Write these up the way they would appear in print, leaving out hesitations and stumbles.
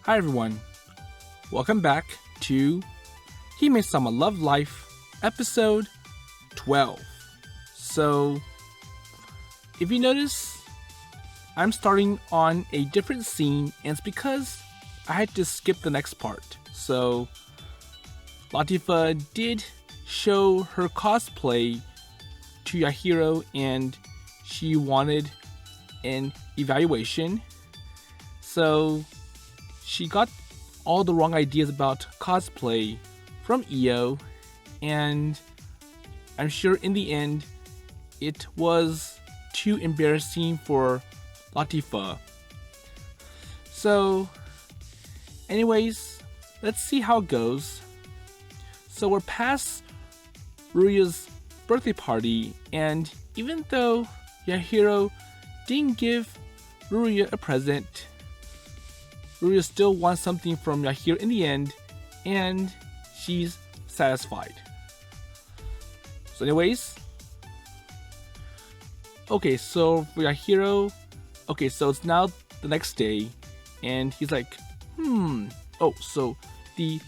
Hi everyone, welcome back to Hime-sama LOVE Life, episode 12. So, if you notice, I'm starting on a different scene, and it's because I had to skip the next part. So, Latifa did show her cosplay to Yahiro, and she wanted an evaluation. So, she got all the wrong ideas about cosplay from Io, and I'm sure in the end it was too embarrassing for Latifa. So, anyways, let's see how it goes. So we're past Ruya's birthday party, and even though Yahiro didn't give Ruya a present, Ruya still wants something from Yahiro in the end, and she's satisfied. So anyways, okay, so for Yahiro, okay, so it's now the next day, and he's like, oh, so the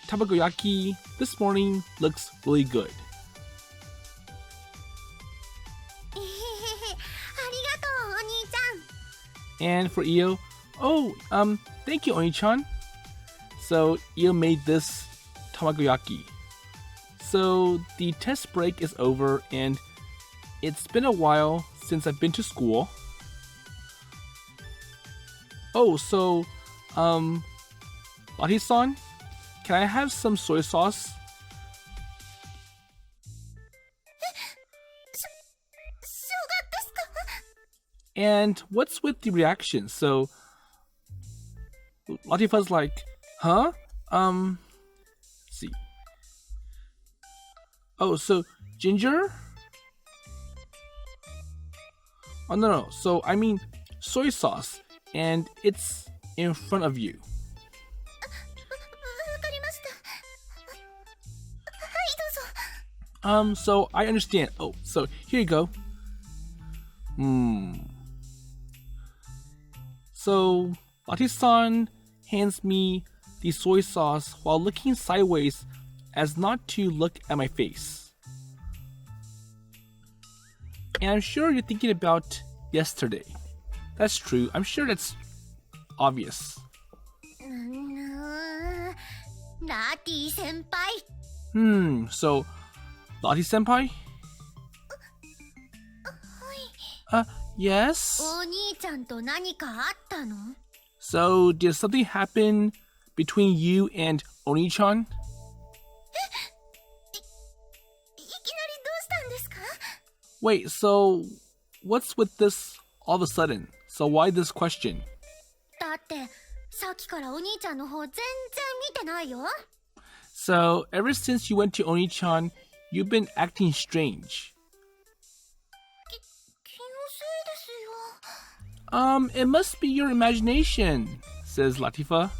tamagoyaki this morning looks really good. And for Io, oh, thank you, Oni-chan. So Io made this tamagoyaki. So the test break is over, and it's been a while since I've been to school. Oh, so, Lati-san, can I have some soy sauce? And what's with the reaction? So, Latifa's like, huh? Let's see. Oh, so, ginger? Oh, no. So, I mean, soy sauce. And it's in front of you. So I understand. Oh, so here you go. So Lati-san hands me the soy sauce while looking sideways as not to look at my face. And I'm sure you're thinking about yesterday. That's true. I'm sure that's obvious. So Lati-senpai? Yes? So, did something happen between you and Oni-chan? Wait, so what's with this all of a sudden? So why this question? So, ever since you went to Oni-chan, you've been acting strange. It must be your imagination, says Latifa.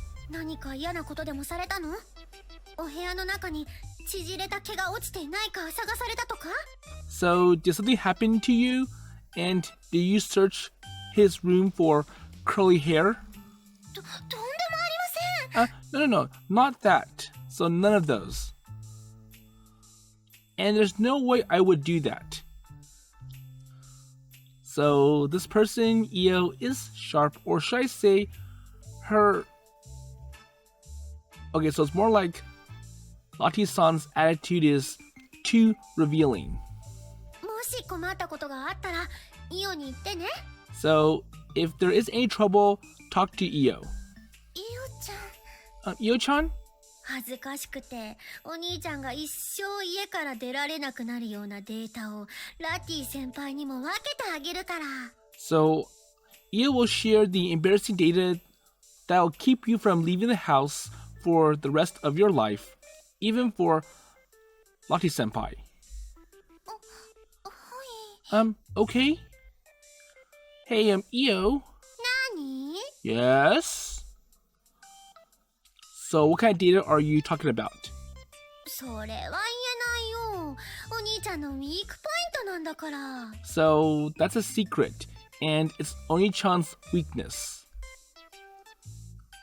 So, did something happen to you? And did you search his room for curly hair? No, not that. So none of those. And there's no way I would do that. So this person, Io, is sharp, or should I say her... Okay, so it's more like Lati-san's attitude is too revealing. So if there is any trouble, talk to Io. Io-chan? 恥ずかしくて、お兄ちゃんが一生家から出られなくなるようなデータをラティ先輩にも分けてあげるから。So, Io will share the embarrassing data that will keep you from leaving the house for the rest of your life, even for Lati senpai. Okay. Hey, Io. Nani? Yes? So, what kind of data are you talking about? それは言えないよ。お兄ちゃんのウィークポイントなんだから。So, that's a secret, and it's Oni-chan's weakness.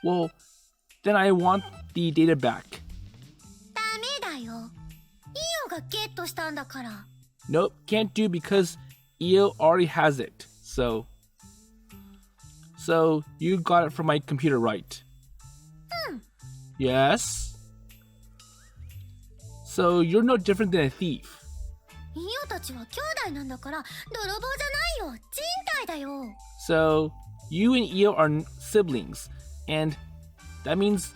Well, then I want the data back. ダメだよ。イオがゲットしたんだから。Nope, can't do because Io already has it. So you got it from my computer, right? Yes? So you're no different than a thief. イオたちは兄弟なんだから、泥棒じゃないよ。人体だよ。So you and Io are siblings, and that means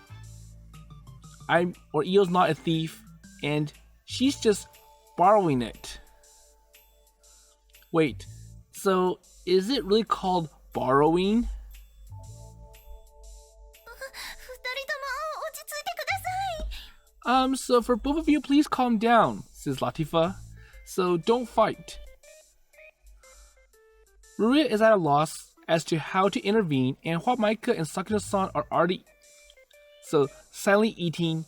Io's not a thief, and she's just borrowing it. Wait, so is it really called borrowing? 二人とも落ち着いてください。So for both of you, please calm down, says Latifa. So don't fight. Ruya is at a loss as to how to intervene, and while Maika and Sakura-san are already silently eating,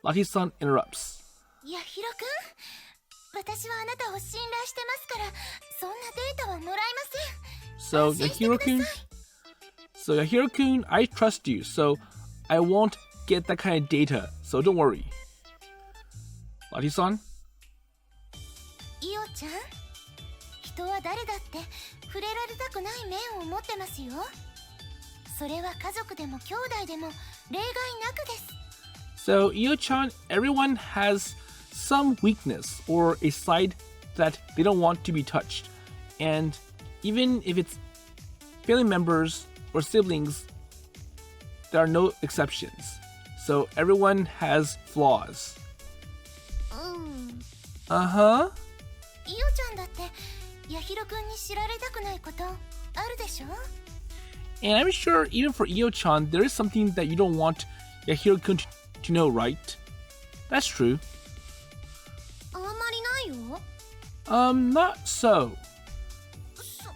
Lati-san interrupts. ヤヒロくん、私はあなたを信頼してますから、そんなデータはもらえません。 So Yahiro-kun, I trust you, so I won't get that kind of data, so don't worry. Lati-san? イオちゃん、人は誰だって触れられたくない面を持ってますよ。それは家族でも兄弟でも例外なくです。 So Io-chan, everyone has some weakness or a side that they don't want to be touched. And even if it's family members or siblings, there are no exceptions. So everyone has flaws. Uh-huh. イオちゃんだってヤヒロくんに知られたくないことあるでしょ? And I'm sure even for Io-chan, there is something that you don't want Yahiro-kun to know, right? That's true. あんまりないよ。Not so. そ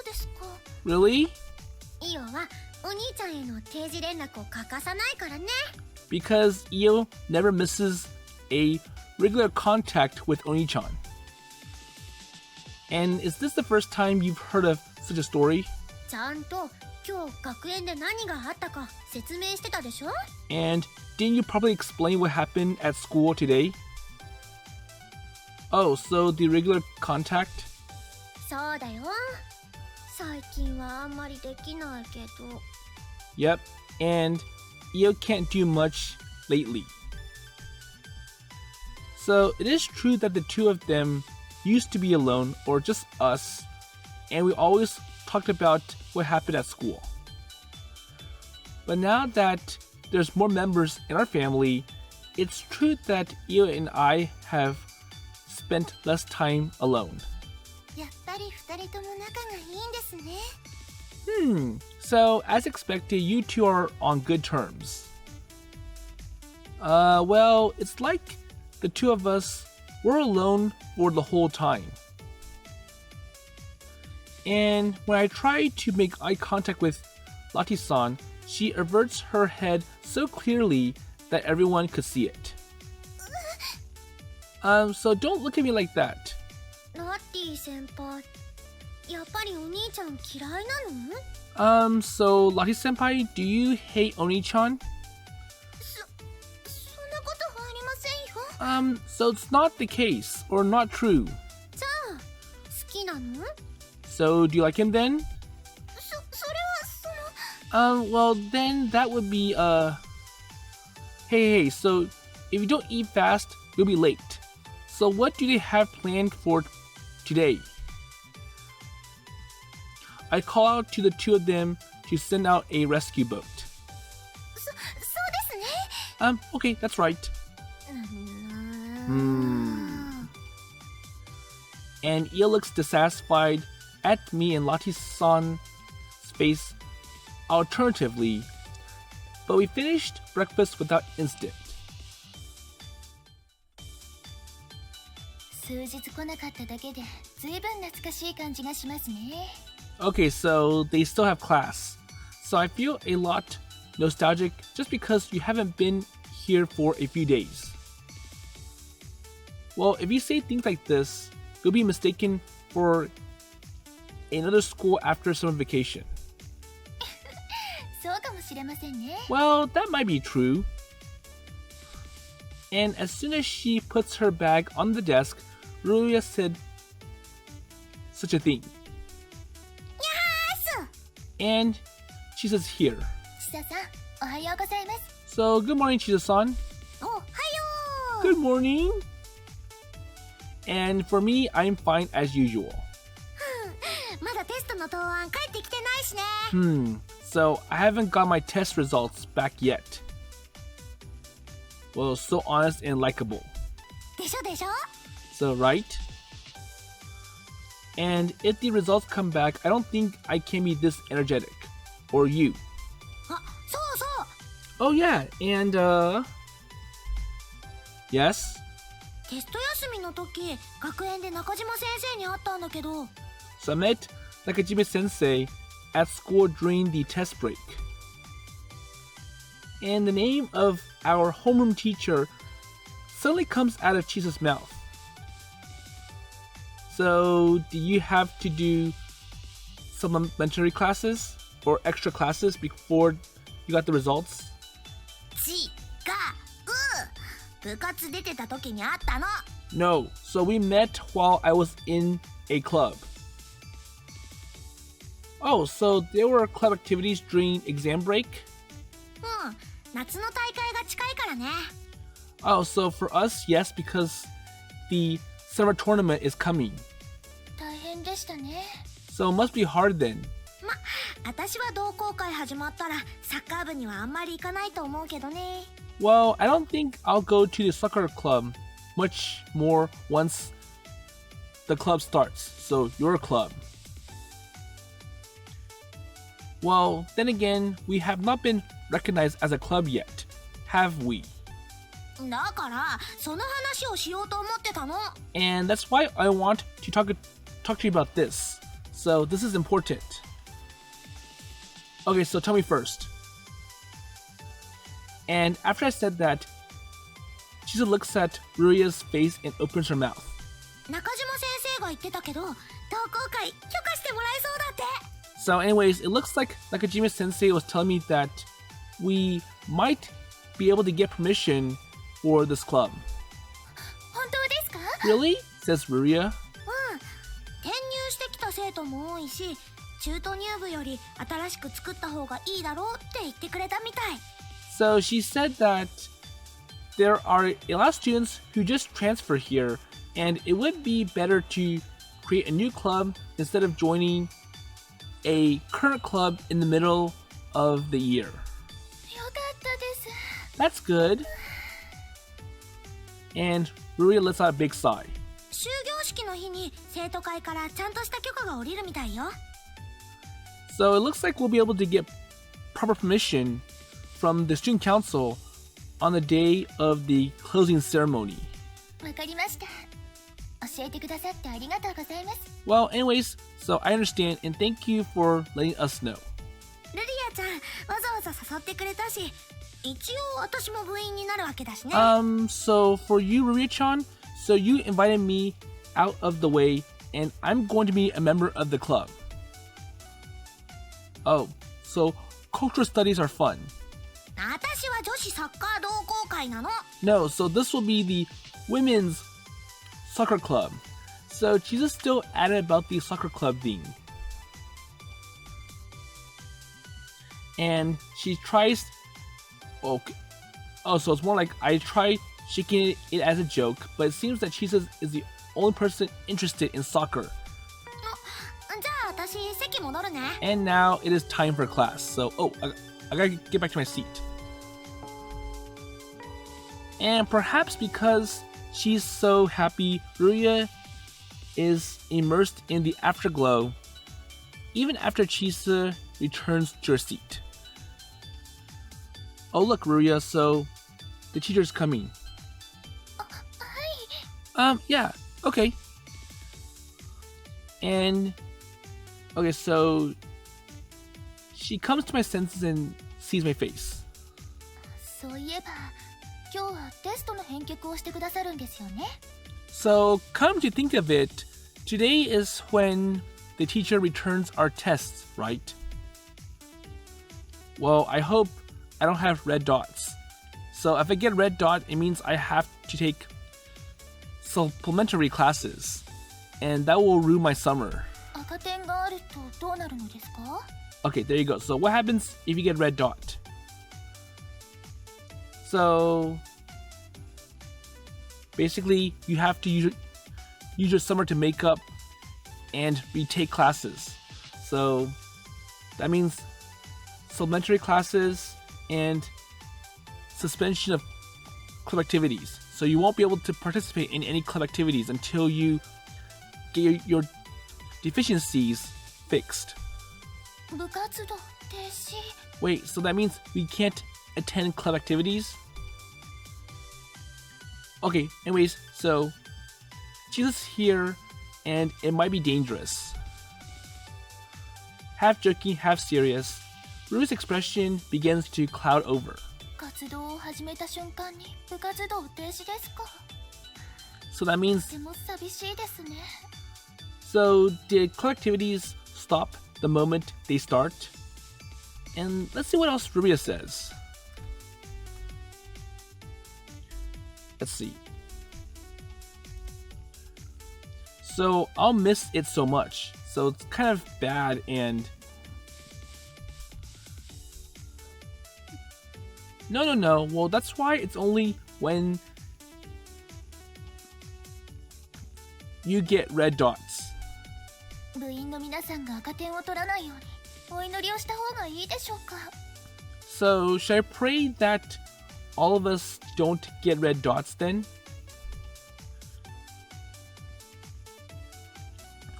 うですか。 Really? イオはお兄ちゃんへの定時連絡を欠かさないからね。 Because Io never misses a regular contact with Oni-chan. And is this the first time you've heard of such a story? ちゃんと今日学園で何があったか説明してたでしょ? And didn't you probably explain what happened at school today? Oh, so the regular contact? そうだよ。最近はあんまりできないけど。 Yep, and Io can't do much lately. So it is true that the two of them used to be alone, or just us, and we always talked about what happened at school. But now that there's more members in our family, it's true that Io and I have spent less time alone. やっぱり二人とも仲がいいんですね。So as expected, you two are on good terms. Well, it's like the two of us were alone for the whole time. And when I try to make eye contact with Lati-san, she averts her head so clearly that everyone could see it. So don't look at me like that. ラッティ先輩、やっぱりお兄ちゃん嫌いなの? So Lati-senpai, do you hate Oni-chan? そんなことはありませんよ。So it's not the case, or not true. じゃあ、好きなの? So do you like him then? それはwell then that would be, Hey, so if you don't eat fast, you'll be late. So what do they have planned for today? I call out to the two of them to send out a rescue boat. そうですね。Okay, that's right. And Io looks dissatisfied at me and Lati-san's face alternatively, but we finished breakfast without incident. 数日来なかっただけで、ずいぶん懐かしい感じがしますね。Okay, so they still have class. So I feel a lot nostalgic just because you haven't been here for a few days. Well, if you say things like this, you'll be mistaken for another school after summer vacation. そうかもしれませんね。 Well, that might be true. And as soon as she puts her bag on the desk, Ruya said such a thing. やーす And Chisa's here. ちささん、おはようございます。 So, good morning, Chisa-san. おはよう Good morning. And for me, I'm fine as usual. まだテストの答案返ってきてないしね。 So I haven't got my test results back yet. Well, so honest and likable. でしょでしょ So, right? And if the results come back, I don't think I can be this energetic. Or you. あ、そうそう Oh, yeah. And, yes? テスト休みの時、学園で中島先生に会ったんだけど、 So I met Nakajime-sensei at school during the test break. And the name of our homeroom teacher suddenly comes out of Chisa's mouth. So, do you have to do supplementary classes or extra classes before you got the results? ちがう部活出てた時に会ったの。 No. So we met while I was in a club. Oh, so there were club activities during exam break? うん、夏の大会が近いからね。 Oh, so for us, yes, because the summer tournament is coming. 大変でしたね。 So it must be hard then. ま、私は同好会始まったらサッカー部にはあんまり行かないと思うけどね。 Well, I don't think I'll go to the soccer club much more once the club starts. So your club. Well, then again, we have not been recognized as a club yet, have we? だからその話をしようと思ってたの。 And that's why I want to talk to you about this. So this is important. Okay, so tell me first. And after I said that, Chisa looks at Ruya's face and opens her mouth. 中島先生が言ってたけど、同好会許可してもらえそうだって。 So anyways, it looks like Nakajima-sensei was telling me that we might be able to get permission for this club. 本当ですか？ Really? Says Ruya. うん。転入してきた生徒も多いし、中途入部より新しく作った方がいいだろうって言ってくれたみたい。 So she said that there are a lot of students who just transfer here, and it would be better to create a new club instead of joining a current club in the middle of the year. よかったです。 That's good. And Ruya lets out a big sigh. 終業式の日に生徒会からちゃんとした許可が下りるみたいよ。 So it looks like we'll be able to get proper permission from the student council on the day of the closing ceremony. わかりました。教えてくださってありがとうございます。 Well, anyways, so I understand and thank you for letting us know. ルリアちゃん、わざわざ誘ってくれたし、一応私も部員になるわけだしね。So for you, Ruya-chan, so you invited me out of the way and I'm going to be a member of the club. Oh, so cultural studies are fun. 私は女子サッカー同好会なの。 No, so this will be the women's soccer club. So Chisa's still adamant about the soccer club thing. And she tries... Okay. Oh, so it's more like I try shaking it as a joke, but it seems that Chisa is the only person interested in soccer. じゃあ私席戻るね。 And now it is time for class. So, I gotta get back to my seat. And perhaps because she's so happy, Ruya is immersed in the afterglow even after Chisa returns to her seat. Oh look, Ruya, so the teacher's coming. はい。 Yeah, okay. And okay, so she comes to my senses and sees my face. そういえば、今日はテストの返却をしてくださるんですよね。 So come to think of it, today is when the teacher returns our tests, right? Well, I hope I don't have red dots. So if I get red dot, it means I have to take supplementary classes. And that will ruin my summer. 赤点があるとどうなるのですか? Okay, there you go. So what happens if you get red dot? So basically, you have to use your summer to make up and retake classes. So that means supplementary classes and suspension of club activities. So you won't be able to participate in any club activities until you get your deficiencies fixed. 部活動停止. Wait, so that means we can't attend club activities? Okay, anyways, so Chisa's here and it might be dangerous. Half joking, half serious, Rui's expression begins to cloud over. 活動を始めた瞬間に部活動停止ですか? So that means, とても寂しいですね. so did club activities stop the moment they start? And let's see what else Ruia says. Let's see. So I'll miss it so much. So it's kind of bad and... No. Well, that's why it's only when you get red dots. 部員の皆さんが赤点を取らないようにお祈りをした方がいいでしょうか? So should I pray that all of us don't get red dots then?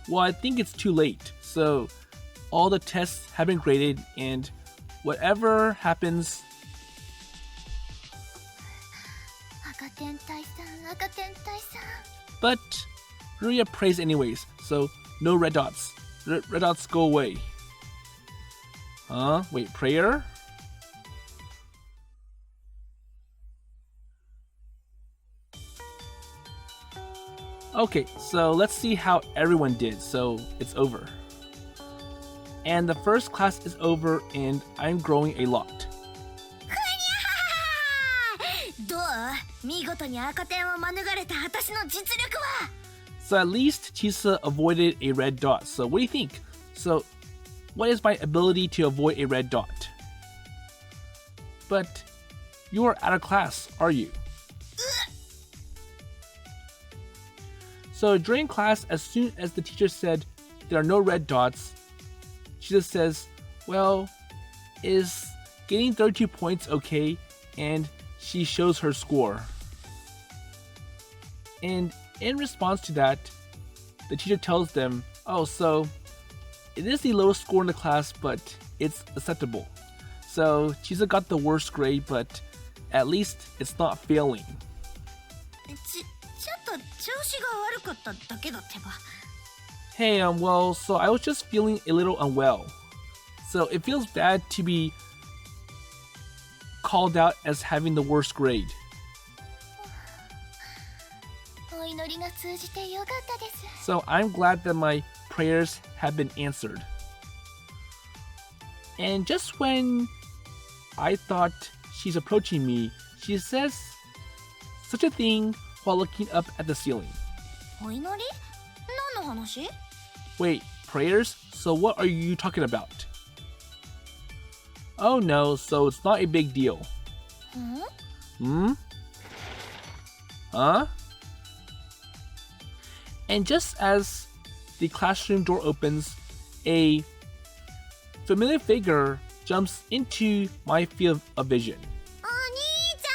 Well, I think it's too late. So all the tests have been graded and whatever happens... 赤点退散、赤点退散. But Ruia prays anyways, so no red dots. Red dots go away. Huh? Wait, prayer? Okay, so let's see how everyone did. So it's over. And the first class is over and I'm growing a lot. どう? 見事に赤点を免れた私の実力は? So at least Chisa avoided a red dot. So what do you think? So what is my ability to avoid a red dot? But you are out of class, are you? So during class, as soon as the teacher said there are no red dots, she just says, well, is getting 32 points okay? And she shows her score. And in response to that, the teacher tells them, oh, so it is the lowest score in the class, but it's acceptable. So Chisa got the worst grade, but at least it's not failing. ちょっと調子が悪かっただけだってば. Hey, well, so I was just feeling a little unwell. So it feels bad to be called out as having the worst grade. お祈りが通じてよかったです. So I'm glad that my prayers have been answered. And just when I thought she's approaching me, she says such a thing while looking up at the ceiling. お祈り? 何の話? Wait, prayers? So what are you talking about? Oh no, so it's not a big deal. Huh? And just as the classroom door opens, a familiar figure jumps into my field of vision. お兄ち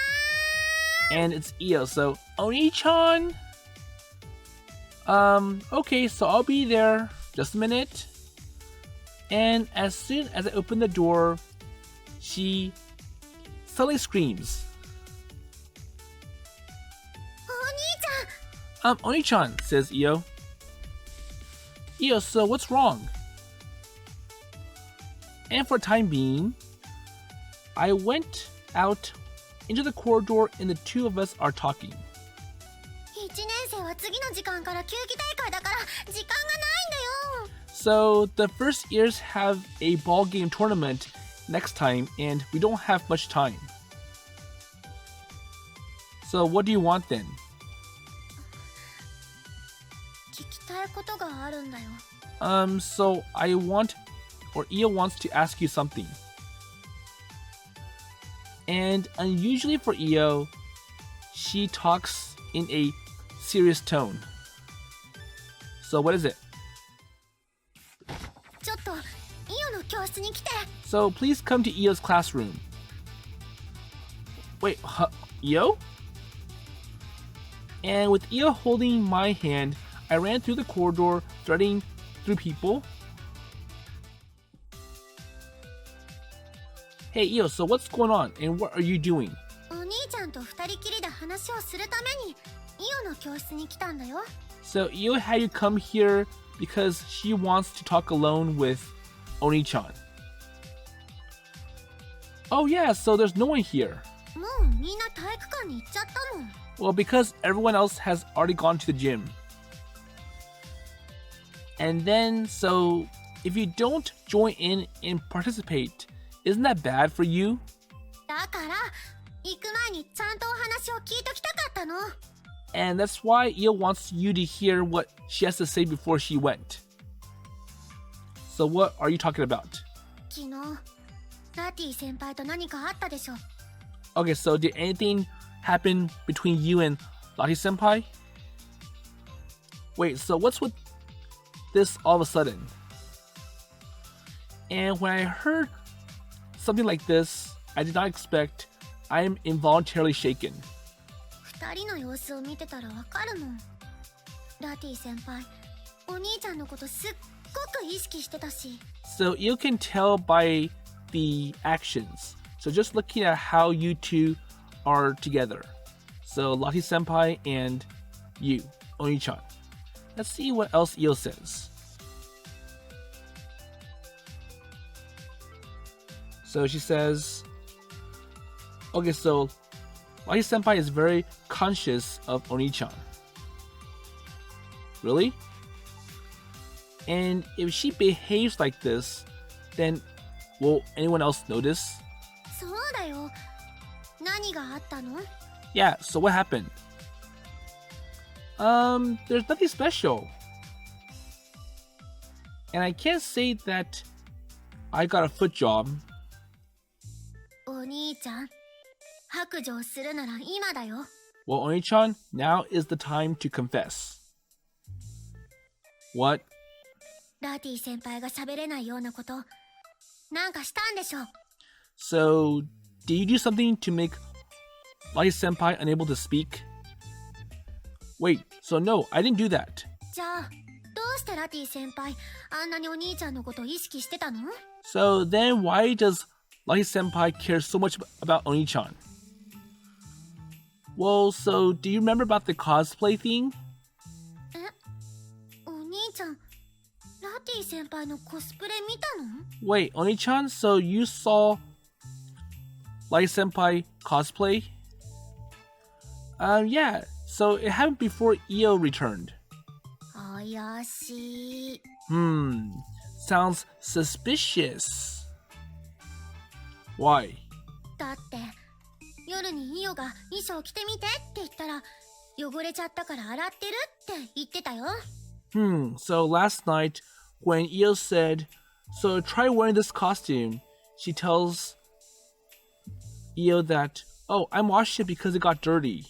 ゃん! And it's Io, so Oni-chan? Okay, so I'll be there. Just a minute. And as soon as I open the door, she suddenly screams. お兄ちゃん! Oni-chan, says Io. Io, so what's wrong? And for the time being, I went out into the corridor and the two of us are talking. 1年生は次の時間から球技大会だから時間がないんだよ. So the first years have a ball game tournament next time, and we don't have much time. So what do you want then? 聞きたいことがあるんだよ。So I want, or Io wants to ask you something. And unusually for Io, she talks in a serious tone. So what is it? ちょっとイオの教室に来て。 So please come to Io's classroom. Wait, Io? And with Io holding my hand, I ran through the corridor, threading through people. Hey Io, so what's going on and what are you doing? お兄ちゃんと二人きりで話をするためにイオの教室に来たんだよ。 So Io had you come here because she wants to talk alone with Oni-chan. Oh yeah, so there's no one here. もうみんな体育館に行っちゃったもん。 Well, because everyone else has already gone to the gym. And then, so if you don't join in and participate, isn't that bad for you? だから行く前にちゃんとお話を聞いときたかったの。 And that's why Io wants you to hear what she has to say before she went. So what are you talking about? 昨日ラティ先輩と何かあったでしょ。 Okay, so did anything happen between you and Lati senpai? Wait, so what's with this all of a sudden? And when I heard something like this, I did not expect. I am involuntarily shaken. 二人の様子を見てたらわかるもん。ラティ先輩、お兄ちゃんのことすっごく意識してたし。 So you can tell by the actions. So just looking at how you two are together. So Lati senpai and you, Oni-chan. Let's see what else Io says. So she says, okay, so Lati senpai is very conscious of Oni-chan. Really? And if she behaves like this, then will anyone else notice? そうだよ。何があったの？ Yeah, so what happened? There's nothing special. And I can't say that I got a foot job. お兄ちゃん、白状するなら今だよ。 Well, Oni-chan, now is the time to confess. What? ラティ先輩が喋れないようなこと、なんかしたんでしょ。 So, did you do something to make Lati senpai unable to speak? Wait, so no, I didn't do that. じゃあ、どうしてラティ先輩、あんなにお兄ちゃんのことを意識してたの？ So then why does Lati senpai care so much about Oni-chan? Well, so do you remember about the cosplay thing? え、お兄ちゃん、ラティ先輩のコスプレ見たの？ Wait, Oni-chan, so you saw Lati senpai cosplay? Yeah, so it happened before Io returned. 怪しい。 Sounds suspicious. Why? だって夜にイオが衣装着てみてって言ったら汚れちゃったから洗ってるって言ってたよ。 So last night when Io said, so try wearing this costume, she tells Io that, oh, I washed it because it got dirty.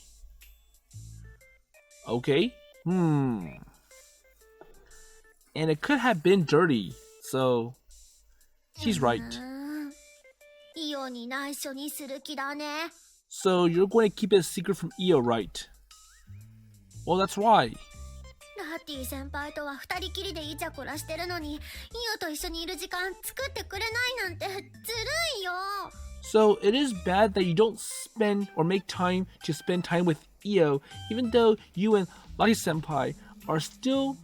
Okay. And it could have been dirty, so she's right. イオに内緒にする気だね。 So you're going to keep it a secret from Io, right? Well, that's why. ラティ先輩とは二人きりでイチャコラしてるのに、イオと一緒にいる時間作ってくれないなんてずるいよ。 So it is bad that you don't spend or make time to spend time with Io, even though you and Lati senpai are still...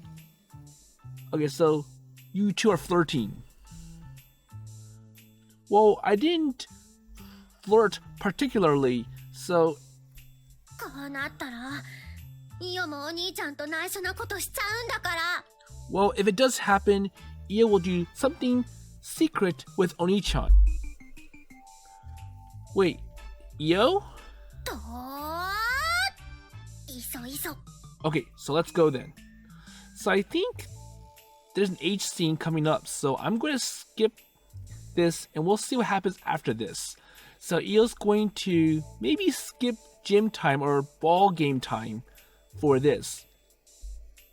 Okay, so you two are flirting. Well, I didn't flirt particularly, so... こうなったら、イオもお兄ちゃんと内緒なことしちゃうんだから。 Well, if it does happen, Io will do something secret with Oni-chan. Wait, Io? といそいそ Okay, so let's go then. So I think there's an H scene coming up, so I'm going to skip this and we'll see what happens after this. So Io's going to maybe skip gym time or ball game time for this.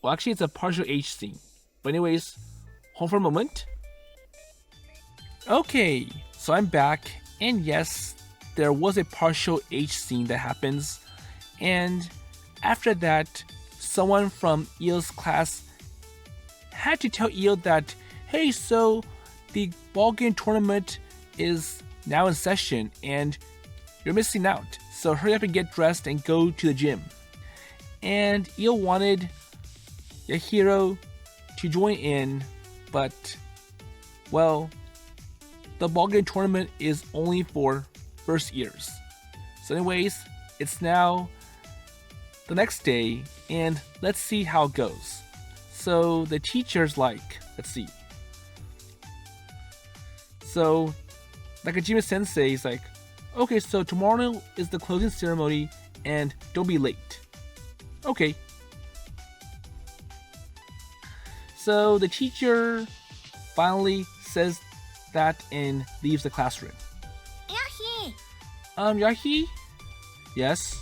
Well, actually, it's a partial H scene. But anyways, hold for a moment. Okay, so I'm back, and yes, there was a partial H scene that happens, and after that, someone from Io's class had to tell Io that, hey, so the ball game tournament is now in session, and you're missing out, so hurry up and get dressed and go to the gym. And Io wanted Yahiro to join in, but, well, the ball game tournament is only for first years. So anyways, it's now the next day, and let's see how it goes. So the teacher's like, let's see. So Nakajima Sensei is like, okay, so tomorrow is the closing ceremony, and don't be late. Okay. So the teacher finally says that and leaves the classroom. Yahi! Yahi? Yes?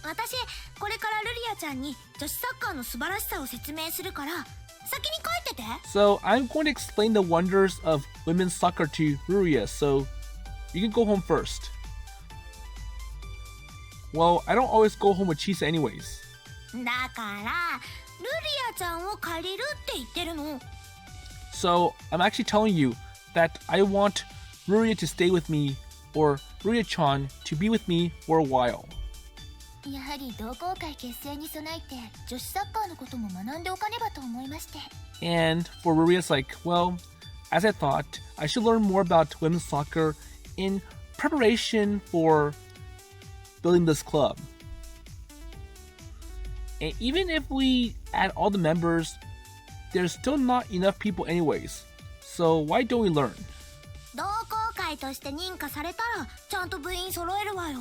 私、これからルリアちゃんに女子サッカーの素晴らしさを説明するから、先に帰ってて。So I'm going to explain the wonders of women's soccer to Ruria, so you can go home first. Well, I don't always go home with Chisa anyways. だから、ルリアちゃんを借りるって言ってるの。So I'm actually telling you that I want Ruria to stay with me, or Ruria-chan to be with me for a while. やはり同好会結成に備えて女子サッカーのことも学んでおかねばと思いまして。And for Ruria's like, well, as I thought, I should learn more about women's soccer in preparation for building this club. And even if we add all the members, there's still not enough people anyways. So why don't we learn? 同好会として認可されたらちゃんと部員揃えるわよ。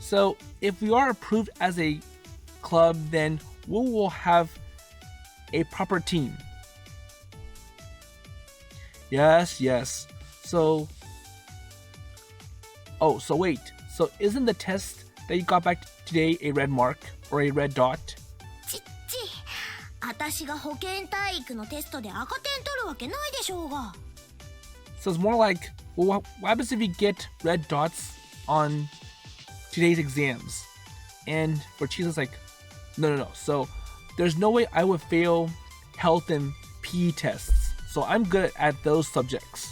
So if we are approved as a club, then we will have a proper team. Yes, yes. So, oh, so wait. So isn't the test that you got back today a red mark or a red dot? ちっち、私が保健体育のテストで赤点取るわけないでしょうが。So it's more like, well, what happens if you get red dots on today's exams? And for Chisa's like, no. So there's no way I would fail health and PE tests. So I'm good at those subjects.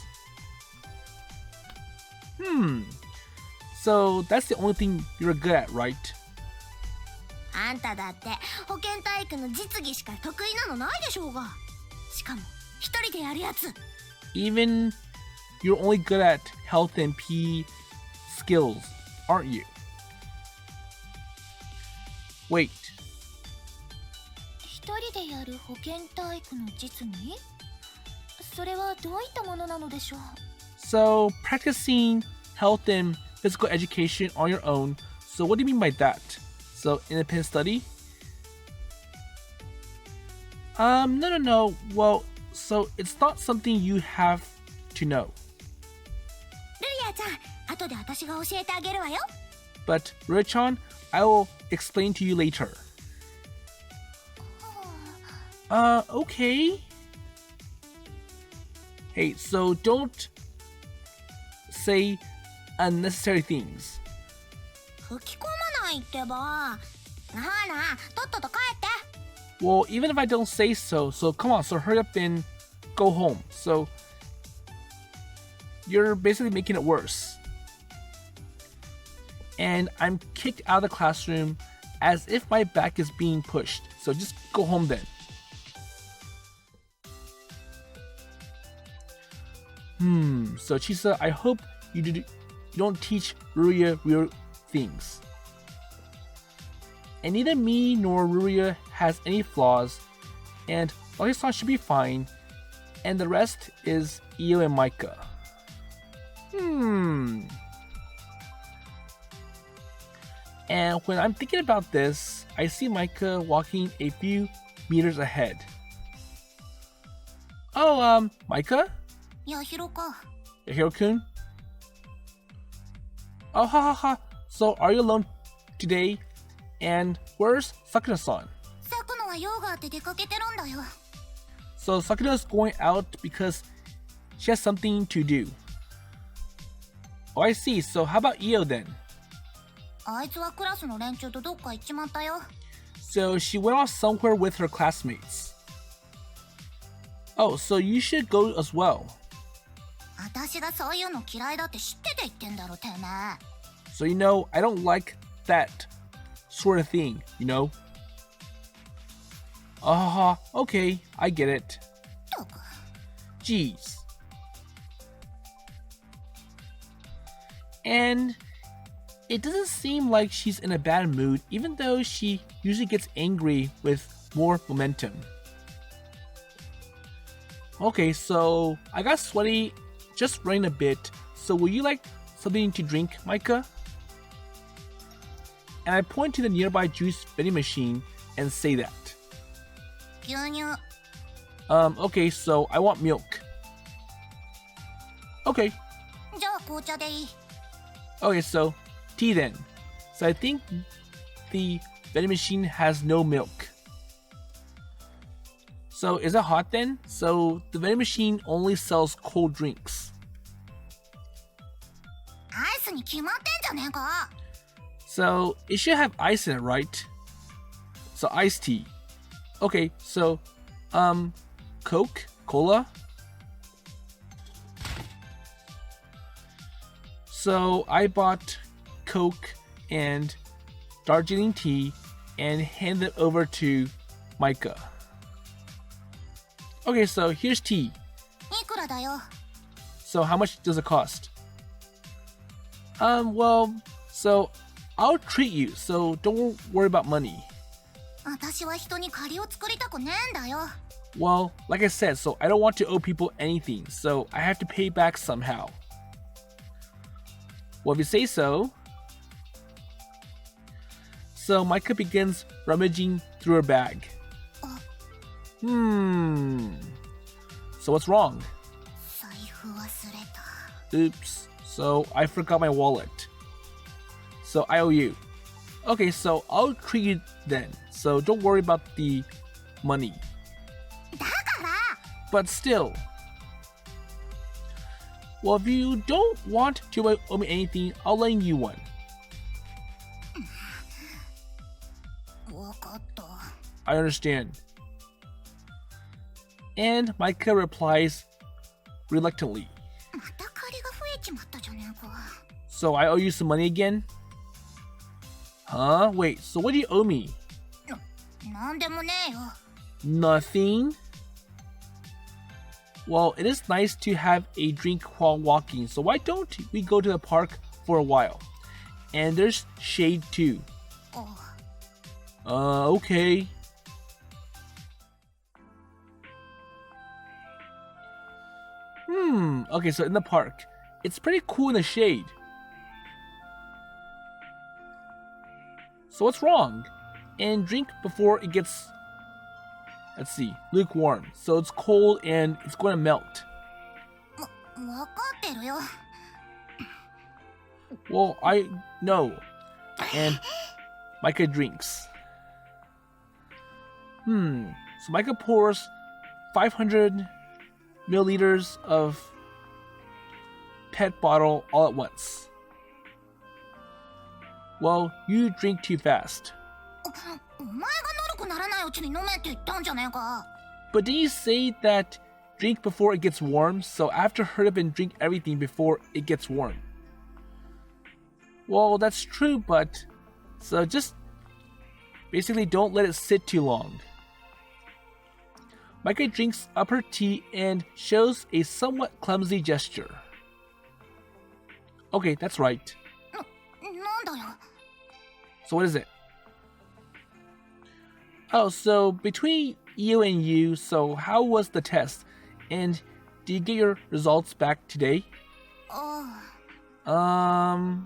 So that's the only thing you're good at, right? あんただって保健体育の実技しか得意なのないでしょうが。しかも一人でやるやつ。Even you're only good at health and PE skills, aren't you? Wait. 一人でやる保健体育の実技？それはどういったものなのでしょう？ So practicing health and physical education on your own. So what do you mean by that? So independent study? No. Well, so it's not something you have to know. ルリアちゃん、後で私が教えてあげるわよ。But Ruria-chan, I will explain to you later. Okay. Hey, so don't say unnecessary things. 吹き込まないってば。なあ、とっとと帰って。Well, even if I don't say so, so come on, so hurry up and go home. So you're basically making it worse. And I'm kicked out of the classroom as if my back is being pushed. So just go home then. So Chisa, I hope you don't teach Ruria real things. And neither me nor Ruria has any flaws, and Latifa should be fine, and the rest is Io and Micah. And when I'm thinking about this, I see Micah walking a few meters ahead. Oh, Micah? Yahiro ka. Yahiro-kun? Oh, ha ha ha. So, are you alone today? And where's Sakura-san? サクノは用があって出かけてるんだよ。 So, Sakura's going out because she has something to do. Oh, I see. So, how about Io then? あいつはクラスの連中とどっか行っちまったよ。 So, she went off somewhere with her classmates. Oh, so you should go as well. 私がそういうの嫌いだって知ってて言ってんだろてめえ。 So, you know, I don't like that sort of thing, you know? Okay, I get it. とく。 Jeez. And it doesn't seem like she's in a bad mood, even though she usually gets angry with more momentum. Okay, so I got sweaty just running a bit, so would you like something to drink, Micah? And I point to the nearby juice vending machine and say that. 牛乳。 Okay, so I want milk. Okay. じゃあ紅茶でいい。 Okay, so tea then. So I think the vending machine has no milk. So is it hot then? So the vending machine only sells cold drinks. アイスに決まってんじゃねえか。 So it should have ice in it, right? So iced tea. Okay, so Coke, cola. So I bought Coke and Darjeeling tea and handed it over to Micah. Okay, so here's tea. いくらだよ。 So how much does it cost? Well, so I'll treat you, so don't worry about money. 私は人に借りを作りたくねえんだよ。 Well, like I said, so I don't want to owe people anything, so I have to pay back somehow. Well, if you say so. So Micah begins rummaging through her bag. So what's wrong? 財布忘れた。 Oops. So I forgot my wallet. So I owe you. Okay, so I'll treat you then. So don't worry about the money. だから。 But still. Well, if you don't want to owe me anything, I'll lend you one. わかった。 I understand. And Micah replies reluctantly. また借りが増えちまったじゃねえか。 So I owe you some money again? Huh? Wait, so what do you owe me? なんでもねえよ。 Nothing? Well, it is nice to have a drink while walking, so why don't we go to the park for a while? And there's shade too. おう。 Okay. Okay, so in the park. It's pretty cool in the shade. So what's wrong? And drink before it gets, let's see, lukewarm. So it's cold and it's going to melt. わかってるよ。 Well, I know. And Micah drinks. So Micah pours 500 milliliters of pet bottle all at once. Well, you drink too fast. お前がぬるくならないうちに飲めって言ったんじゃねえか。 But did you say that drink before it gets warm? So I have to hurry up and drink everything before it gets warm. Well, that's true, but so just basically don't let it sit too long. Micah drinks up her tea and shows a somewhat clumsy gesture. Okay, that's right. なんだよ。 So what is it? Oh, so between you and you, so how was the test? And did you get your results back today? ああ。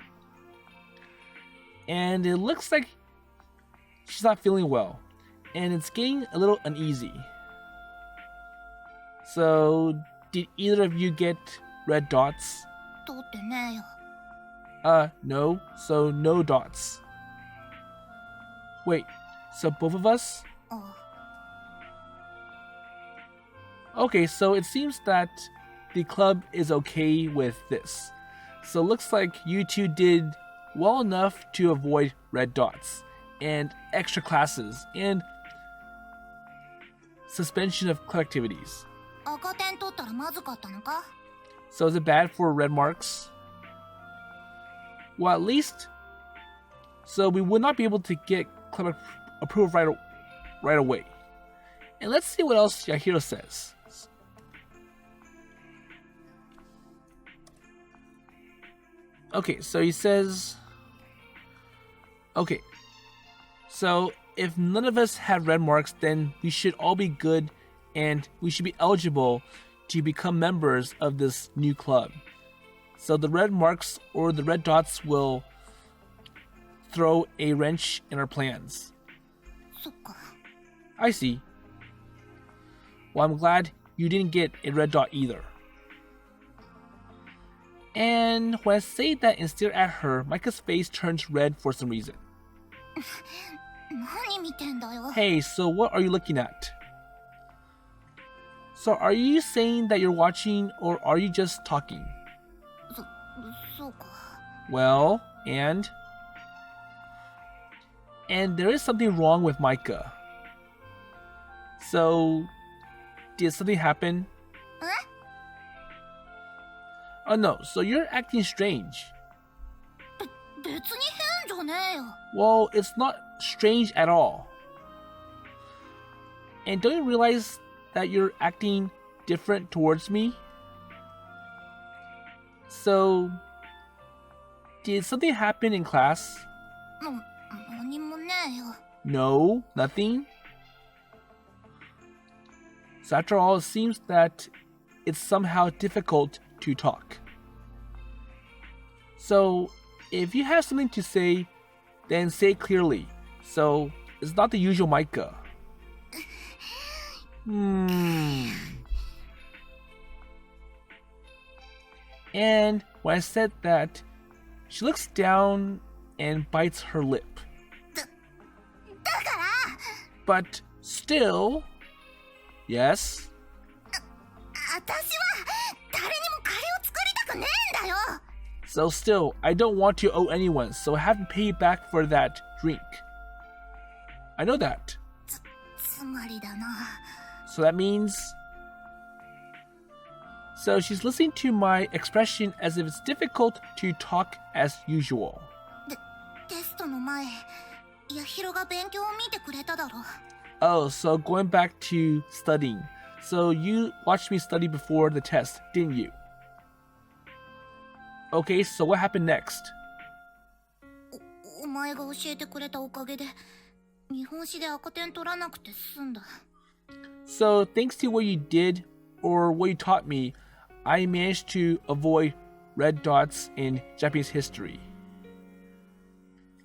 And it looks like she's not feeling well. And it's getting a little uneasy. So, did either of you get red dots? 取ってねえよ。No. So, no dots. Wait, so both of us? あ Okay, so it seems that the club is okay with this. So it looks like you two did well enough to avoid red dots and extra classes and suspension of club activities. 赤点取ったらまずかったのか？ So is it bad for red marks? Well, at least, so we would not be able to get club approval right away. And let's see what else Yahiro says. Okay, so he says, okay, so if none of us have red marks, then we should all be good and we should be eligible to become members of this new club. So the red marks or the red dots will throw a wrench in our plans. そっか。 I see. Well, I'm glad you didn't get a red dot either. And when I say that and stare at her, Micah's face turns red for some reason. 何見てんだよ。 Hey, so what are you looking at? So are you saying that you're watching or are you just talking? そうか。 Well, and there is something wrong with Micah. So, did something happen? え？ Oh no, so you're acting strange. 別に変じゃねえよ。 Well, it's not strange at all. And don't you realize that you're acting different towards me? So, did something happen in class? 何もねえよ。 No, nothing. So after all, it seems that it's somehow difficult to talk. So, if you have something to say, then say it clearly. So, it's not the usual Micah. And when I said that, she looks down and bites her lip. だから But still, yes. 私は誰にもカレーを作りたくねえんだよ。 So still, I don't want to owe anyone, so I have to pay you back for that drink. I know that. つまりだな。 So that means... So she's listening to my expression as if it's difficult to talk as usual. テストの前、ヤヒロが勉強を見てくれただろ。 Oh, so going back to studying. So you watched me study before the test, didn't you? Okay, so what happened next? お前が教えてくれたおかげで、日本史で赤点取らなくて済んだ。 So thanks to what you did or what you taught me, I managed to avoid red dots in Japanese history.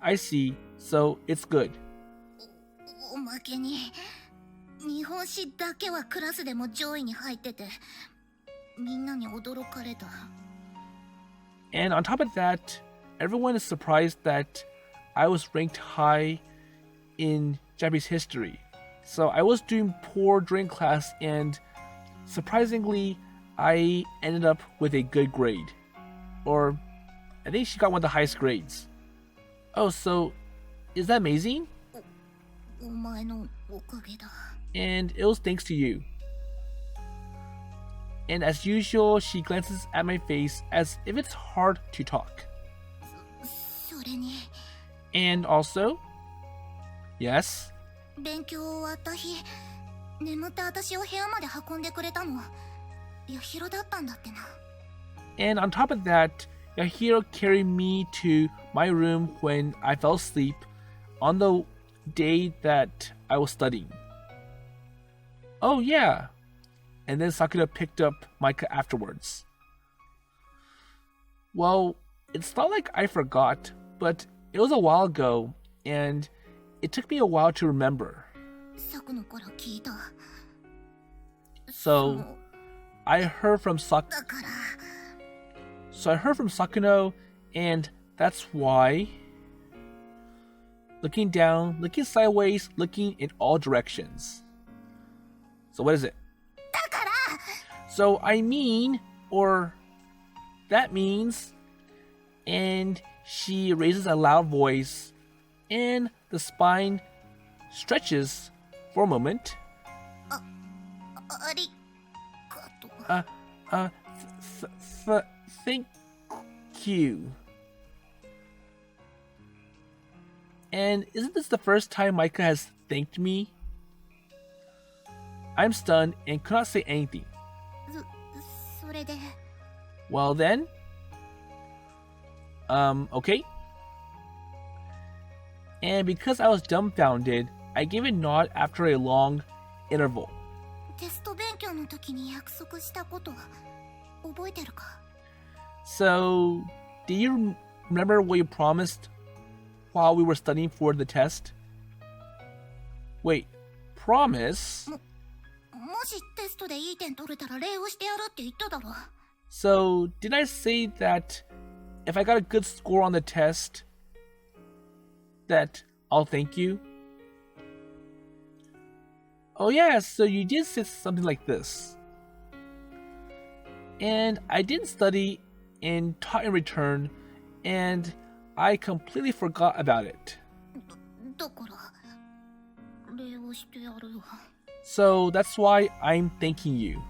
I see, so it's good. おまけに、日本史だけはクラスでも上位に入ってて、みんなに驚かれた。 And on top of that, everyone is surprised that I was ranked high in Japanese history. So I was doing poor during class and surprisingly, I ended up with a good grade. Or I think she got one of the highest grades. Oh, so is that amazing? お前のおかげだ。 And it was thanks to you. And as usual, she glances at my face as if it's hard to talk. それに、 And also, yes? 勉強終わった日、眠った私を部屋まで運んでくれたの、ヤヒロだったんだってな。 And on top of that, Yahiro carried me to my room when I fell asleep on the day that I was studying. Oh yeah. And then Sakura picked up Micah afterwards. Well, it's not like I forgot, but it was a while ago, and it took me a while to remember. サクのから聞いた。 So I heard from だから So I heard from Sakuno, and that's why. Looking down, looking sideways, looking in all directions. So what is it? だから So I mean, or that means, and she raises a loud voice, and the spine stretches for a moment. ありがとう。Thank you. And isn't this the first time Micah has thanked me? I'm stunned and could not say anything. それで Well then, okay. And because I was dumbfounded, I gave a nod after a long interval. テスト勉強の時に約束したことは覚えてるか？ So, do you remember what you promised while we were studying for the test? Wait, promise? もしテストでいい点取れたら礼をしてやるって言っただろ。 So, did I say that if I got a good score on the test, that I'll thank you? Oh yeah, so you did say something like this. And I didn't study and taught in return, and I completely forgot about it. だから礼をしてやるよ。 So that's why I'm thanking you.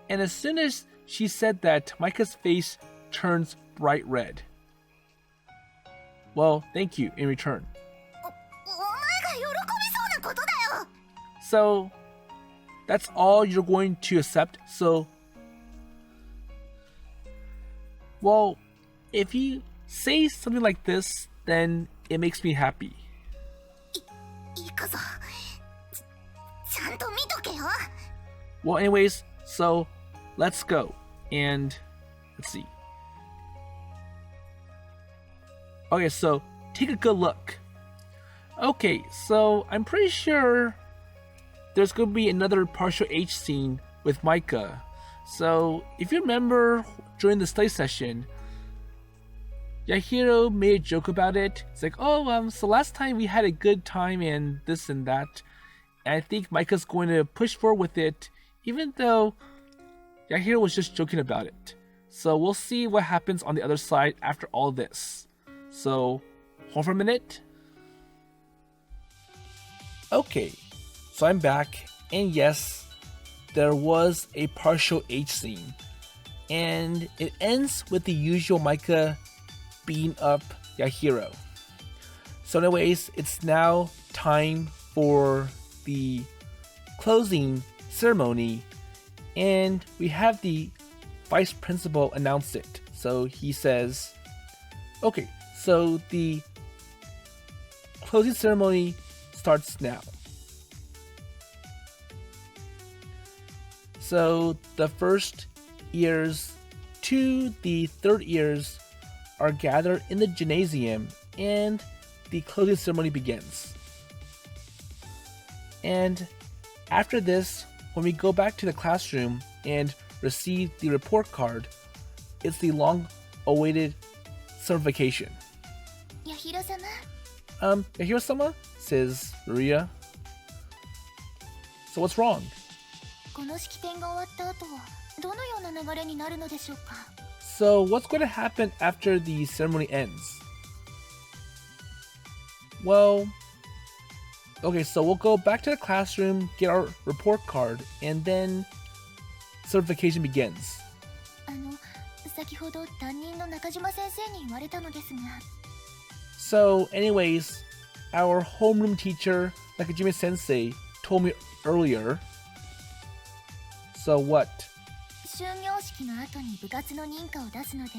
And as soon as she said that, Micah's face turns bright red. Well, thank you in return. お前が喜びそうなことだよ。 So, that's all you're going to accept? So, well, if you say something like this, then it makes me happy. 行くぞ。ちゃんと見とけよ。 Well, anyways, so let's go. And let's see. Okay, so take a good look. Okay, so I'm pretty sure there's going to be another partial H scene with Micah. So if you remember during the study session, Yahiro made a joke about it. It's like, oh, so last time we had a good time and this and that. And I think Micah's going to push forward with it, even though Yahiro was just joking about it. So we'll see what happens on the other side after all this. So, hold for a minute. Okay, so I'm back, and yes, there was a partial H scene. And it ends with the usual Micah beating up Yahiro. So anyways, it's now time for the closing ceremony, and we have the vice principal announce it. So he says, okay, so the closing ceremony starts now. So the first years to the third years are gathered in the gymnasium, and the closing ceremony begins. And after this, when we go back to the classroom and receive the report card, it's the long-awaited certification. Yahiro-sama? Yahiro-sama? Says Maria. So what's wrong? この式典が終わった後はどのような流れになるのでしょうか? So what's going to happen after the ceremony ends? Well, okay, so we'll go back to the classroom, get our report card, and then certification begins. 先ほど担任の中島先生に言われたのですが。 So anyways, our homeroom teacher, Nakajima Sensei, told me earlier. So what? 終業式の後に部活の認可を出すので、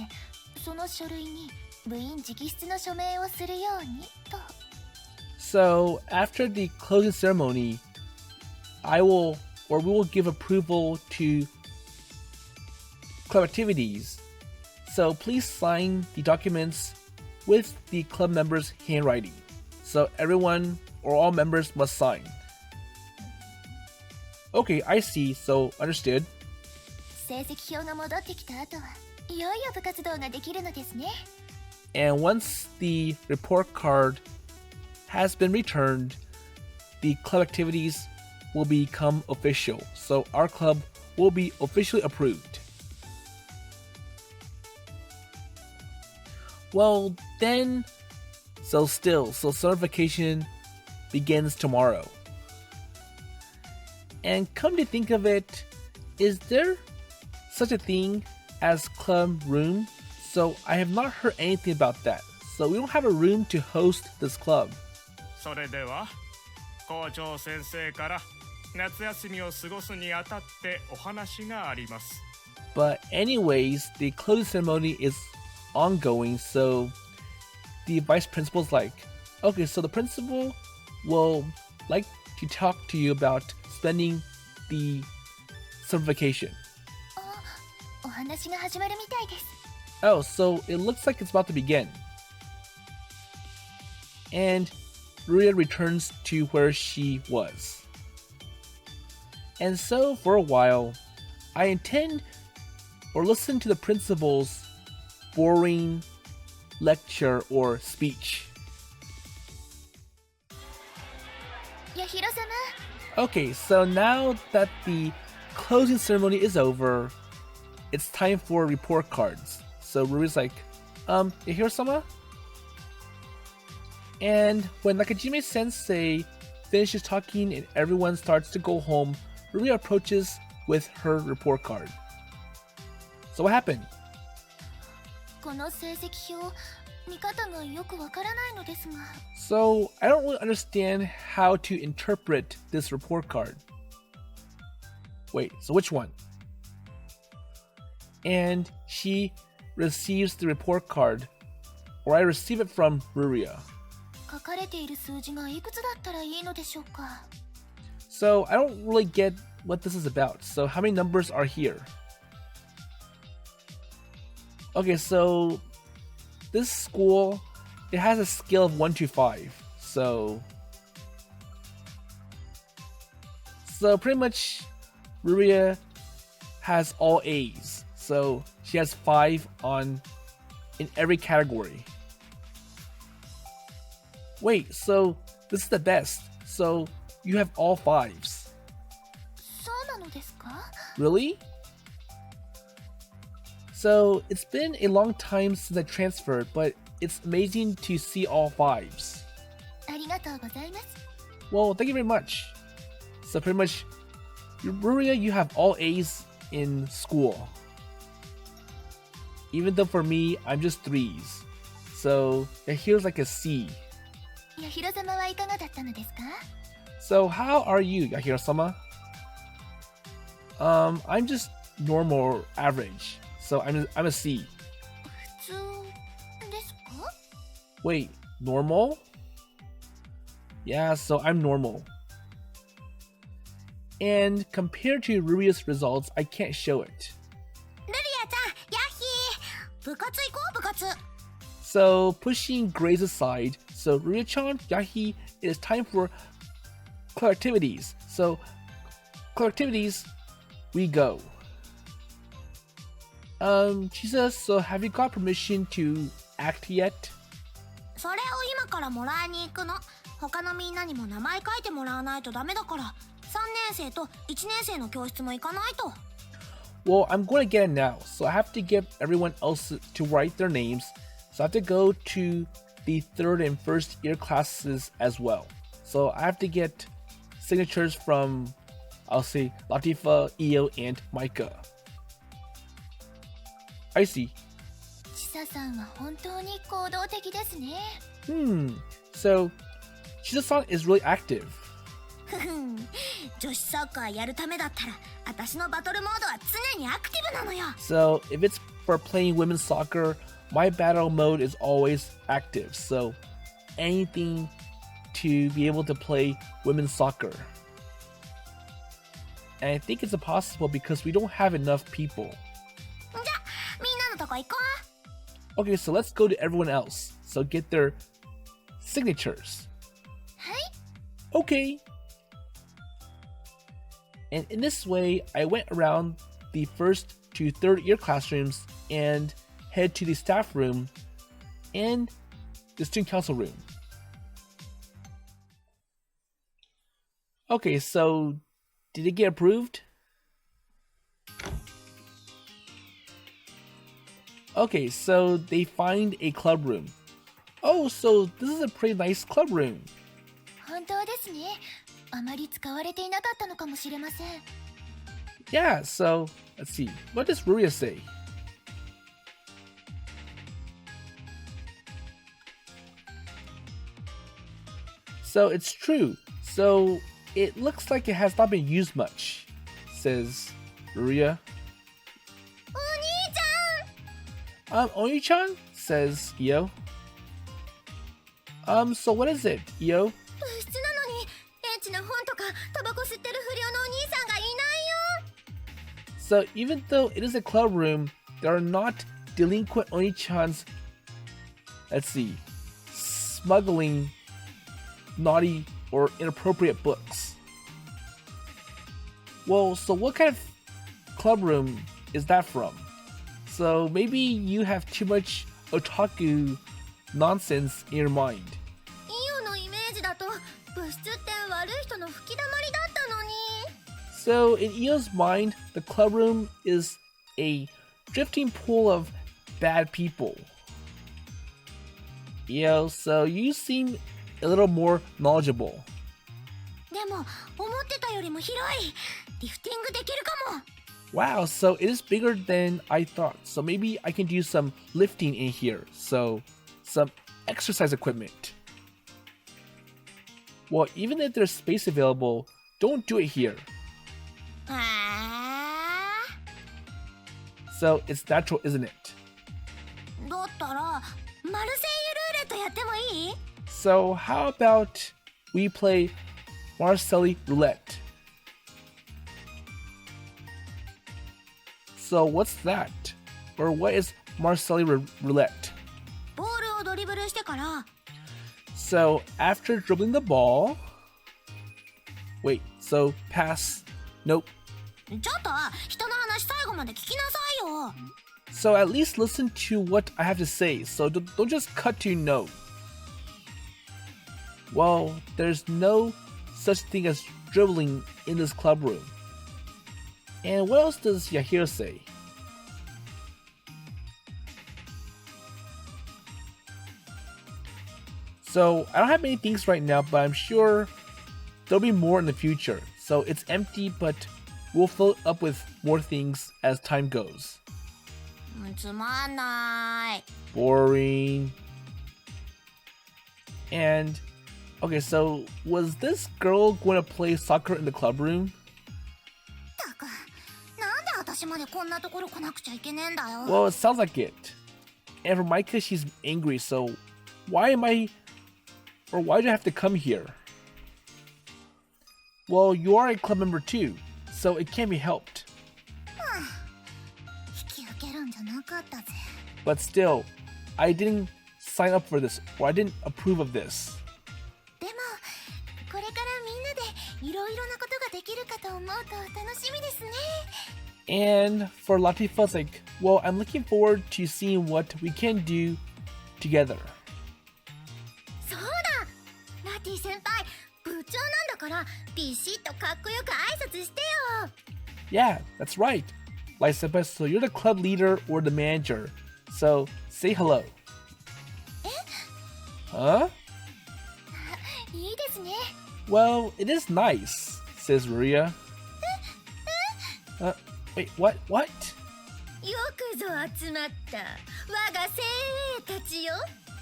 その書類に部員直筆の署名をするようにと。 So after the closing ceremony, we will give approval to club activities. So please sign the documents with the club members' handwriting. So everyone or all members must sign. Okay, I see, so understood. 成績表が戻ってきた後は、いよいよ部活動ができるのですね。And once the report card has been returned, the club activities will become official. So our club will be officially approved. Well, then, so summer vacation begins tomorrow. And come to think of it, is there such a thing as club room? So I have not heard anything about that. So we don't have a room to host this club. それでは校長先生から夏休みを過ごすにあたってお話があります。 But anyways, the closing ceremony is ongoing, so the vice principal's like, okay, so the principal will like to talk to you about spending the summer vacation. お話が始まるみたいです。 Oh, so it looks like it's about to begin. And Ruya returns to where she was. And so for a while, I intend or listen to the principal's boring lecture or speech. Yahiro-sama. Okay, so now that the closing ceremony is over, it's time for report cards. So Rui's like, Yahiro-sama? And when Nakajime Sensei finishes talking and everyone starts to go home, Rui approaches with her report card. So what happened? この成績表、見方がよくわからないのですが。 So I don't really understand how to interpret this report card. Wait, so which one? And she receives the report card, or I receive it from Ruria. 書かれている数字がいくつだったらいいのでしょうか。 So I don't really get what this is about. So how many numbers are here? Okay, so this school, it has a scale of 1 to 5. So pretty much Ruria has all A's. So she has 5 in every category. Wait, so this is the best. So you have all 5s. そうなのですか? Really? So it's been a long time since I transferred, but it's amazing to see all 5s. ありがとうございます。 Well, thank you very much. So pretty much, Ruria, you have all A's in school. Even though for me, I'm just 3s. So here's like a C. Yahiro-samaはいかがだったのですか? So how are you, Yahiro-sama? I'm just normal or average. So I'm a C. 普通ですか? Wait, normal? Yeah, so I'm normal. And compared to Ruria's results, I can't show it. ルリアちゃん、ヤッヒー、部活行こう部活。 So pushing grades aside, so Ruria-chan, Yahi, it is time for club activities. So club activities, we go. Chisa, so have you got permission to act yet? それを今からもらいに行くの。他のみんなにも名前書いてもらわないとダメだから、3年生と1年生の教室も行かないと。 Well, I'm going to get it now, so I have to get everyone else to write their names. So I have to go to the 3rd and 1st year classes as well. So I have to get signatures from, I'll say, Latifa, Io, and Micah. I see. チサさんは本当に行動的ですね。So Chisa-san is really active. ふふん、女子サッカーやるためだったら、私のバトルモードは常にアクティブなのよ。 So if it's for playing women's soccer, my battle mode is always active. So anything to be able to play women's soccer. And I think it's impossible because we don't have enough people. じゃあ、みんなのとこ行こう。 Okay, so let's go to everyone else. so get their signatures. はい。 Okay. And in this way, I went around the first to third year classrooms and head to the staff room and the student council room. Okay, so did it get approved? Okay, so they find a club room. Oh, so this is a pretty nice club room. 本当ですね。あまり使われていなかったのかもしれません。Yeah, so let's see. What does Ruria say? So it's true. So it looks like it has not been used much, says Ruria. Oni-chan, says Io. So what is it, Io? 部室なのにエッチな本とかタバコ吸ってる不良のお兄さんがいないよ。 So even though it is a club room, there are not delinquent Oni-chans, let's see, smuggling naughty or inappropriate books. Well, so what kind of club room is that from? So maybe you have too much otaku nonsense in your mind. イオのイメージだと部室って悪い人の吹き溜まりだったのに。 So in Io's mind, the club room is a drifting pool of bad people. Io, so you seem a little more knowledgeable. でも思ってたよりも広い。リフティングできるかも。 Wow, so it is bigger than I thought. So maybe I can do some lifting in here. So some exercise equipment. Well, even if there's space available, don't do it here. はあ。 So it's natural, isn't it? だったらマルセイユルーレットやってもいい？ So how about we play Marcelli Roulette? So what's that? Or what is Marcelli Roulette? ボールをドリブルしてから。 So after dribbling the ball, wait, so pass, nope. ちょっと人の話最後まで聞きなさいよ。 So at least listen to what I have to say, so don't just cut to no. Well, there's no such thing as dribbling in this club room. And what else does Yahiro say? So I don't have many things right now, but I'm sure there'll be more in the future. So it's empty, but we'll fill it up with more things as time goes. つまんない。 Boring. And okay, so was this girl going to play soccer in the club room? たく、なんで私までこんなところ来なくちゃいけねえんだよ。 Well, it sounds like it. And for Micah, she's angry, so why do I have to come here? Well, you are a club member too, so it can't be helped. 引き受けるんじゃなかったぜ。 But still, I didn't sign up for this, or I didn't approve of this. でも、これからみんなでいろいろなことができるかと思うと楽しみですね。 And for Latifa, it's like, well, I'm looking forward to seeing what we can do together. そうだ、ラティ先輩、部長なんだからビシッとかっこよく挨拶してよ。 Yeah, that's right. Latifa, so you're the club leader or the manager, so say hello. え？ Huh? いいですね。 Well, it is nice, says Ruria. Wait, what? よくぞ集まった我が精鋭たちよ。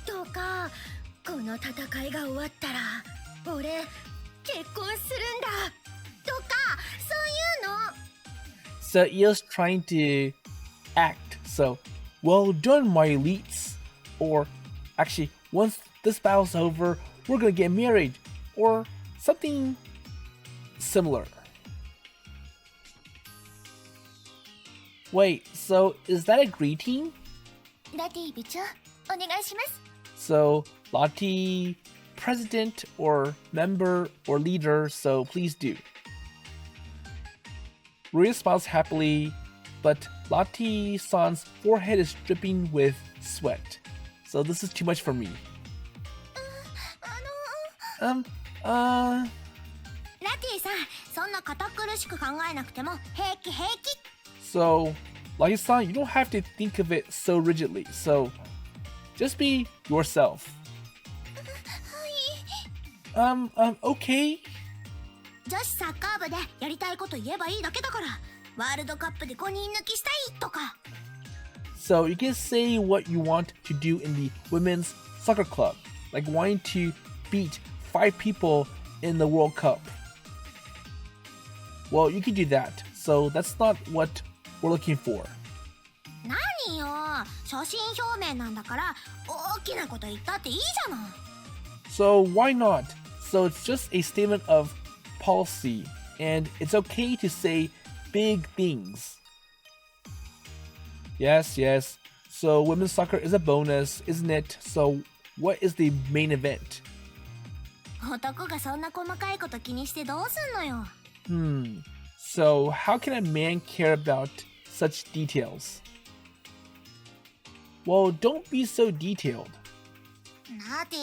どうかこの戦いが終わったら俺結婚するんだとかそういうの。 So Io's trying to act, so, well done, my elites. Or, actually, once this battle's over, we're gonna get married. Or something similar. Wait, so is that a greeting? ラティ部長お願いします。So, Lati, president or member or leader, so please do. Ruya smiles happily, but Lati-san's forehead is dripping with sweat. So this is too much for me. ラティさん、そんな堅苦しく考えなくても平気平気。 So, Lati-san, you don't have to think of it so rigidly. So, just be yourself. はい。Okay. 女子サッカー部でやりたいこと言えばいいだけだから、ワールドカップで5人抜きしたいとか。 So you can say what you want to do in the women's soccer club, like wanting to beat 5 people in the World Cup. Well, you can do that. So that's not what we're looking for. 何よ、初心表明なんだから大きなこと言ったっていいじゃない。 So why not? So it's just a statement of policy, and it's okay to say big things. Yes. So women's soccer is a bonus, isn't it? So what is the main event? 男がそんな細かいこと気にしてどうすんのよ。So how can a man care about such details? Well, don't be so detailed. ラティ、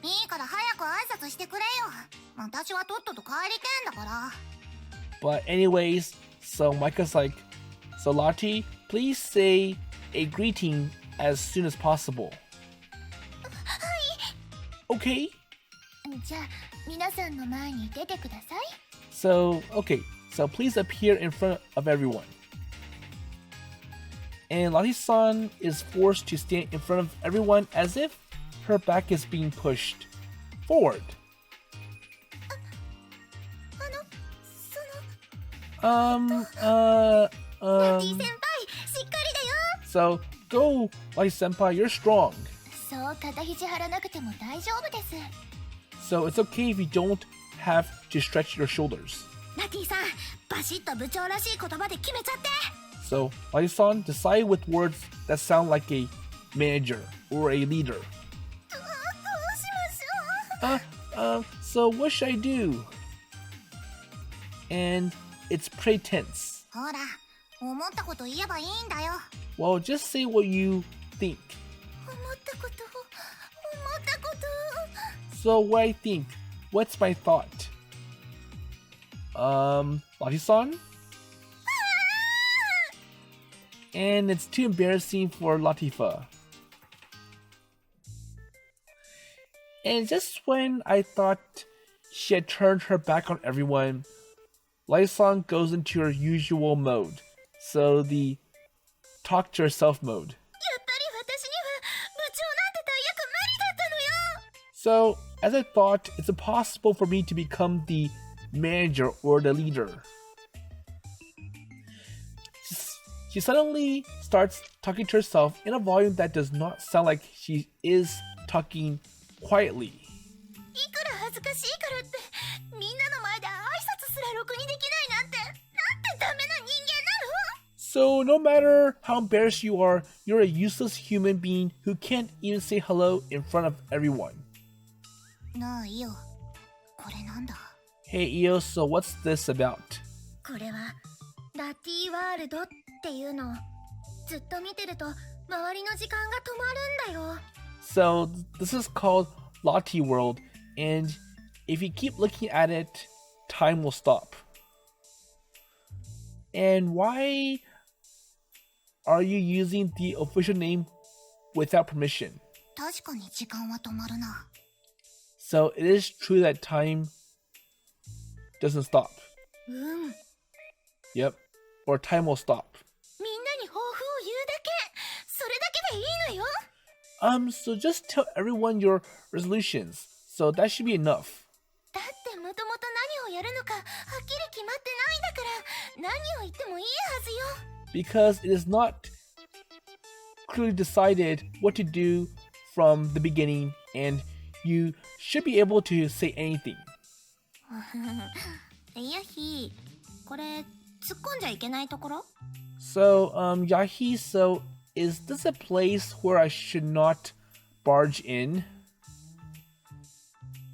いいから早く挨拶してくれよ。私はとっとと帰りてんだから。 But anyways, so Micah's like, so Lati, please say a greeting as soon as possible. はい。 Okay? じゃあ、皆さんの前に出てください。 So please appear in front of everyone. And Lati-san is forced to stand in front of everyone as if her back is being pushed forward. ラティ先輩、しっかりだよ。 So go, Lati-senpai, you're strong. そう肩肘張らなくても大丈夫です。 So it's okay if you don't have to stretch your shoulders. ラティさん、バシッと部長らしい言葉で決めちゃって。 So Lati-san, decide with words that sound like a manager or a leader. どうしましょう。 So what should I do? And it's pretty tense. ほら、思ったこと言えばいいんだよ。 Well, just say what you think. 思ったこと。 So what I think? What's my thought? Lati-san? And it's too embarrassing for Latifa. And just when I thought she had turned her back on everyone, Lati-san goes into her usual mode. So the talk to herself mode. やっぱり私には部長なんて大役無理だったのよ。 So, as I thought, it's impossible for me to become the manager or the leader. She suddenly starts talking to herself in a volume that does not sound like she is talking quietly. いくら恥ずかしいからってみんなの前で挨拶すらろくにできないなんてダメな人間なの。 So, no matter how embarrassed you are, you're a useless human being who can't even say hello in front of everyone. なあ、イオ。これなんだ。 Hey, Io, so what's this about? これはラティワールドっていうの。ずっと見てると周りの時間が止まるんだよ。 So, this is called Lati World, and if you keep looking at it, time will stop. And why are you using the official name without permission? 確かに時間は止まるな。 So, it is true that time doesn't stop. うん。 Yep. Or time will stop. みんなに抱負を言うだけ。それだけでいいのよ。 So just tell everyone your resolutions. So that should be enough. だってもともと何をやるのかはっきり決まってないんだから何を言ってもいいはずよ。 Because it is not clearly decided what to do from the beginning, and you should be able to say anything. いやひ、これ突っ込んじゃいけないところ？ So, Yahi, so is this a place where I should not barge in.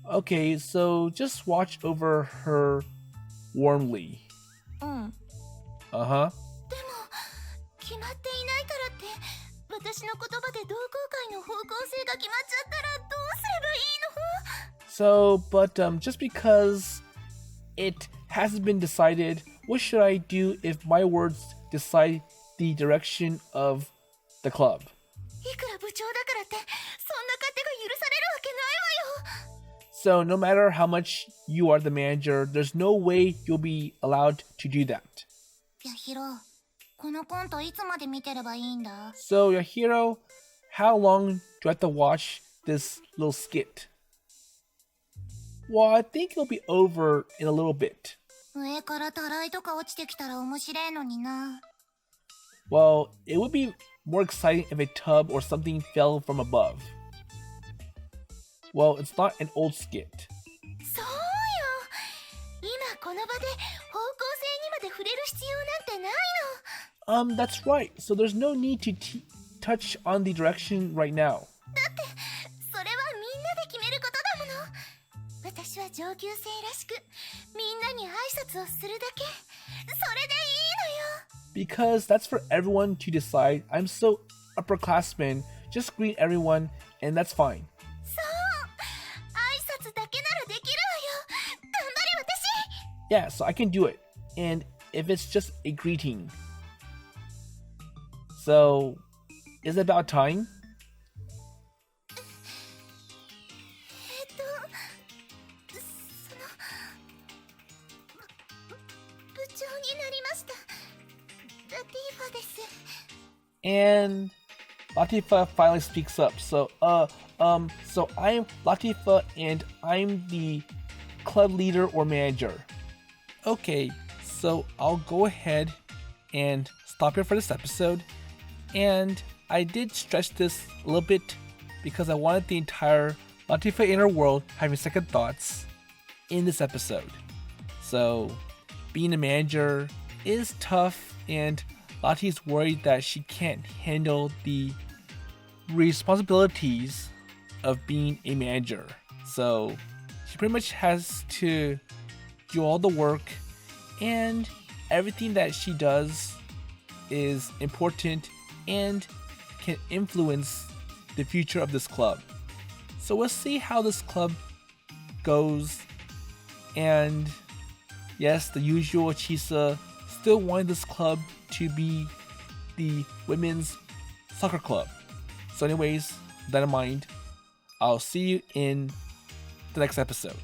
Okay, so just watch over her warmly. うん。 Uh-huh. でも決まっていないからって私の言葉で同好会の方向性が決まっちゃったらどうすればいいの？ So, but just because it hasn't been decided, what should I do if my words decide the direction of the club? いくら部長だからってそんな勝手が許されるわけないわよ。 So, no matter how much you are the manager, there's no way you'll be allowed to do that. ヤヒロ、このコントいつまで見てればいいんだ？ So, Yahiro, how long do I have to watch this little skit? Well, I think it'll be over in a little bit. 上からたらいとか落ちてきたら面白いのにな。 Well, it would be more exciting if a tub or something fell from above. Well, it's not an old skit. そうよ。今この場で方向性にまで触れる必要なんてないの。 That's right. So there's no need to touch on the direction right now. だってそれはみんなで決めることだもの。私は上級生らしくみんなに挨拶をするだけ。それでいいのよ。 Because that's for everyone to decide. I'm so upperclassman. Just greet everyone, and that's fine. そう。挨拶だけならできるわよ。頑張れ私。 Yeah, so I can do it. And if it's just a greeting. So, is it about time? その部長になりました。ラティファです。 And Latifa finally speaks up. So I'm Latifa and I'm the club leader or manager. Okay, so I'll go ahead and stop here for this episode. And I did stretch this a little bit because I wanted the entire Latifa inner world having second thoughts in this episode. So being a manager is tough, and Lati's worried that she can't handle the responsibilities of being a manager. So she pretty much has to do all the work, and everything that she does is important and can influence the future of this club. So we'll see how this club goes. And yes, the usual Chisa still wanted this club to be the women's soccer club. So anyways, with that in mind, I'll see you in the next episode.